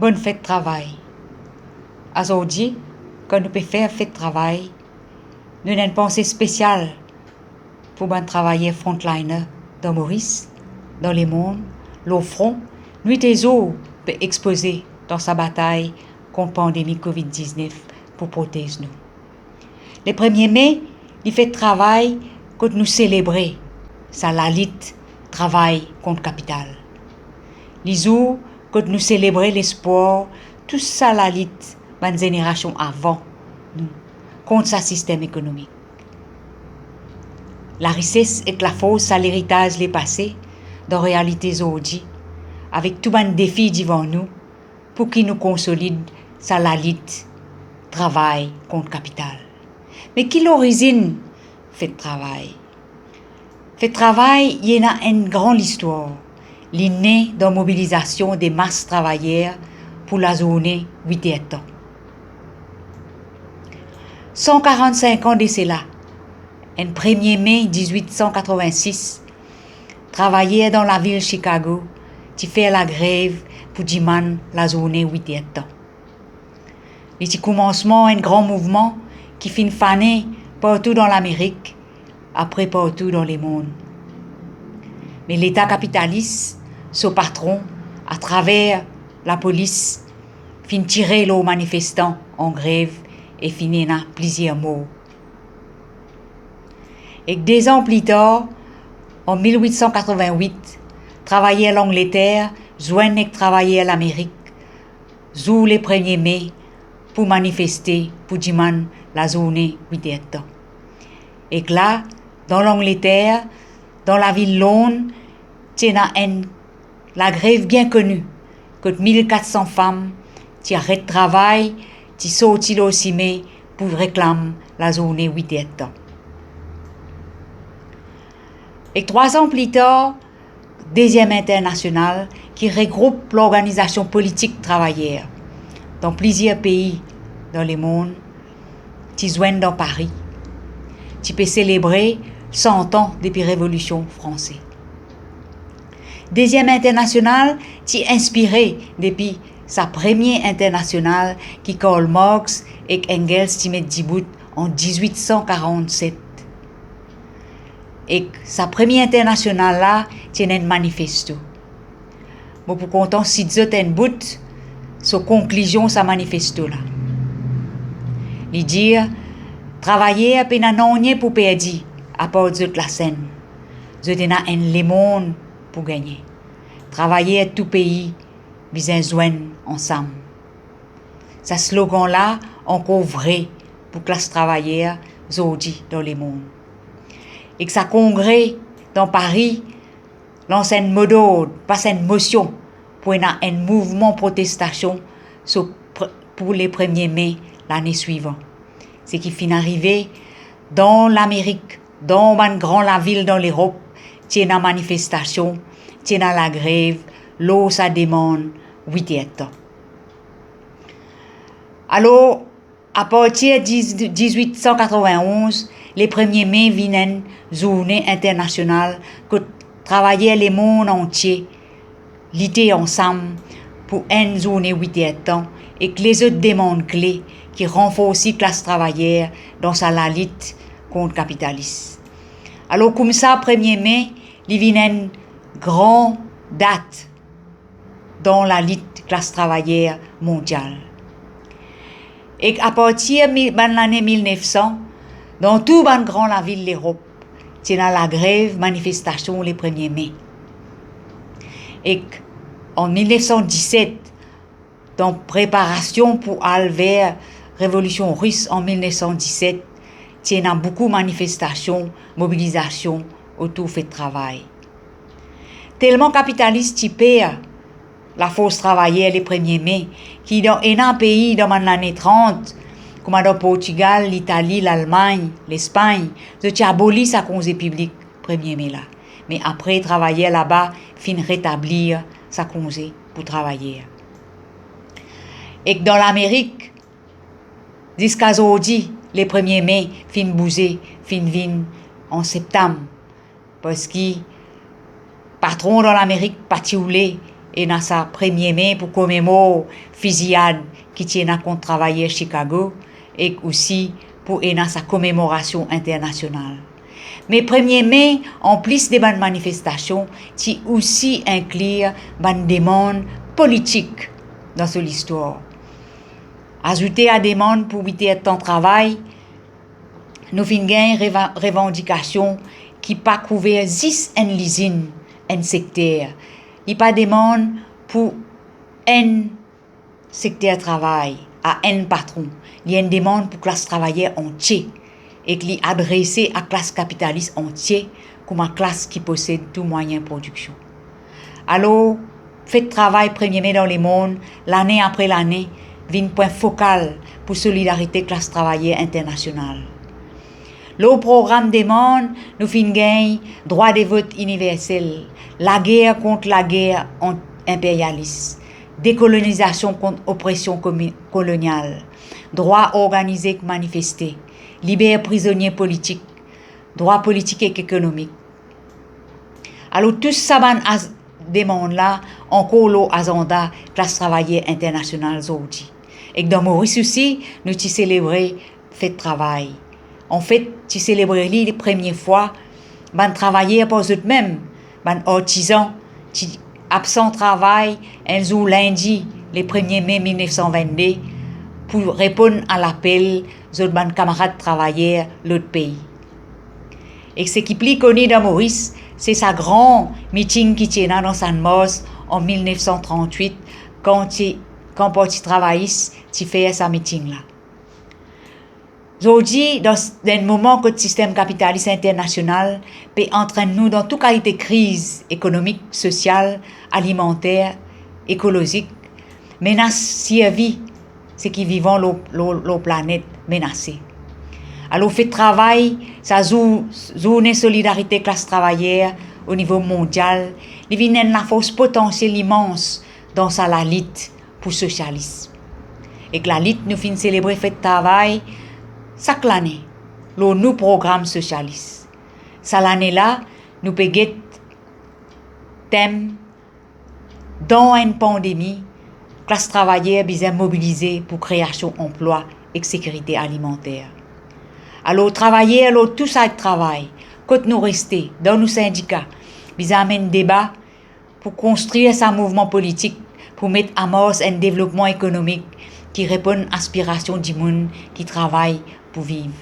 bonne fête de travail. Aujourd'hui, quand nous pouvons faire fête de travail, nous avons une pensée spéciale pour les travailleurs frontliners dans Maurice, dans les mondes, le front, nuit et eaux peut exposer dans sa bataille contre la pandémie COVID-19 pour protéger nous. Le 1er mai, il fait travail que nous célébrer sa la lutte travail contre capital. Les jours que nous célébrer l'espoir, tout ça la lutte une génération avant nous contre sa système économique. La richesse et la force à l'héritage les passés dans la réalité aujourd'hui avec tout un défi devant nous pour qu'il nous consolide sa la lutte travail contre capital. Mais qui l'origine fait travail? Fait travail, il y a une grande histoire. Il est né dans la mobilisation des masses travailleurs pour la journée 8 ans. 145 ans de cela, un 1er mai 1886, travailleurs dans la ville de Chicago qui fait la grève pour demander la journée 8 ans. Le commencement un grand mouvement qui finit fané partout dans l'Amérique, après partout dans le monde. Mais l'État capitaliste, son patron, à travers la police, finit tirer les manifestants en grève et finit dans plusieurs morts. Et 2 ans plus tard, en 1888, travailleurs l'Angleterre joignent les travailleurs l'Amérique, jour le 1er mai, pour manifester pour demander la journée 8 ans. Et que là, dans l'Angleterre, dans la ville Londres, il y a la grève bien connue, que 1400 femmes qui arrêtent le travail, qui sortent le 6 mai pour réclamer la journée 8 ans. Et 3 ans plus tard, 2e internationale qui regroupe l'organisation politique travaillère dans plusieurs pays dans le monde, qui joignent dans Paris, qui peut célébrer 100 ans depuis la Révolution française. 2e internationale qui inspirée depuis sa première internationale qui Karl Marx et Engels qui met debout en 1847. Et sa première internationale là tient un manifesto. Bon pour content si Dieu un bout sa conclusion sa manifesto là. Il dit travailler à peine non pour perdre à part de la scène. Je tenais un le monde pour gagner. Travailler à tout pays besoin joindre ensemble. Ce slogan là encore vrai pour classe travailleur aujourd'hui dans le monde. Et que ça congrès dans Paris lance un mot d'ordre, passe une motion pour un mouvement protestation pour les 1er mai l'année suivante. C'est qui finit arrivé dans l'Amérique, dans une grande la ville dans l'Europe, tient une manifestation, tient la grève, l'eau ça demande 8 ans. Alors, à partir de 1891, les 1er mai viennent une journée internationale que travailler le monde entier, lutter ensemble pour une journée 8 ans et que les autres demandes clés qui renforcent la classe travaillère dans sa lutte contre le capitalisme. Alors comme ça, 1er mai, il vient une grande date dans la lutte classe travaillère mondiale. Et à partir de l'année 1900, dans toute la grande ville de l'Europe, il y a la grève, manifestation le 1er mai. Et en 1917, dans préparation pour aller vers révolution russe en 1917, il y a beaucoup de manifestations, mobilisations autour du travail. Tellement capitaliste qui perd la force travaillère le 1er mai, qui dans un pays dans les années 30, comme dans le Portugal, l'Italie, l'Allemagne, l'Espagne, ils ont aboli sa congé public 1er mai là. Mais après, travailler là-bas, fin rétablir sa congé pour travailler. Et que dans l'Amérique, jusqu'à aujourd'hui, le 1er mai, fin bouger, fin vin en septembre. Parce que patron dans l'Amérique, patioulé, et dans sa 1er mai pour commémorer fusillade qui tient contre travailler à Chicago et aussi pour dans sa commémoration internationale. Mais 1er mai, en plus des bonnes manifestations, qui aussi inclut des demandes politiques dans cette histoire. Ajouter à des demandes pour 8 heures de temps de travail, nous avons une revendication qui pas couvert 10 en l'usine, en secteur. Il pas demande pour un secteur de travail, à un patron. Il y a une demande pour classe travailleur entière et qui est adressée à la classe capitaliste entière comme une classe qui possède tout moyen de production. Alors, faites travail 1er mai dans le monde, l'année après l'année, vient point focal pour solidarité classe travailleur internationale. Le programme demande, nous finissons droit de vote universel, la guerre contre la guerre impérialiste, décolonisation contre oppression coloniale, droit organisé et manifesté, libérer prisonniers politiques, droit politique et économique. Alors tout ça demande là encore l'agenda classe travailleur internationale aujourd'hui. Et dans Maurice aussi, nous avons célébré fête travail. En fait, tu célèbres les premières fois, ben travailler pour eux-mêmes, ben artisans, qui absent travail, un jour lundi, le 1er mai 1922, pour répondre à l'appel de ben camarades travailleurs de l'autre pays. Et ce qui est plus connu dans Maurice, c'est sa grand meeting qui tient dans Saint-Mars en 1938, quand le Parti travailliste fait sa meeting là. Aujourd'hui, dans un moment que le système capitaliste international peut entraîner nous dans toute qualité de crise économique, sociale, alimentaire, écologique, menace si vie, ceux qui vivent la planète menacée. Alors, fait travail, ça joue une solidarité classe travailleur au niveau mondial, il vient une force potentielle immense dans sa lutte pour le socialisme. Et que la lutte nous finit célébrer fait travail chaque année, le nouveau programme socialiste. Cette année-là, nous payons thème dans une pandémie, classe travailleur besoin mobilisée pour création d'emplois et sécurité alimentaire. Alors, travailler, alors tout ça de travail, quand nous restons dans nos syndicats, nous amène débat pour construire ce mouvement politique, pour mettre en marche un développement économique qui répond à l'aspiration du monde qui travaille pour vivre.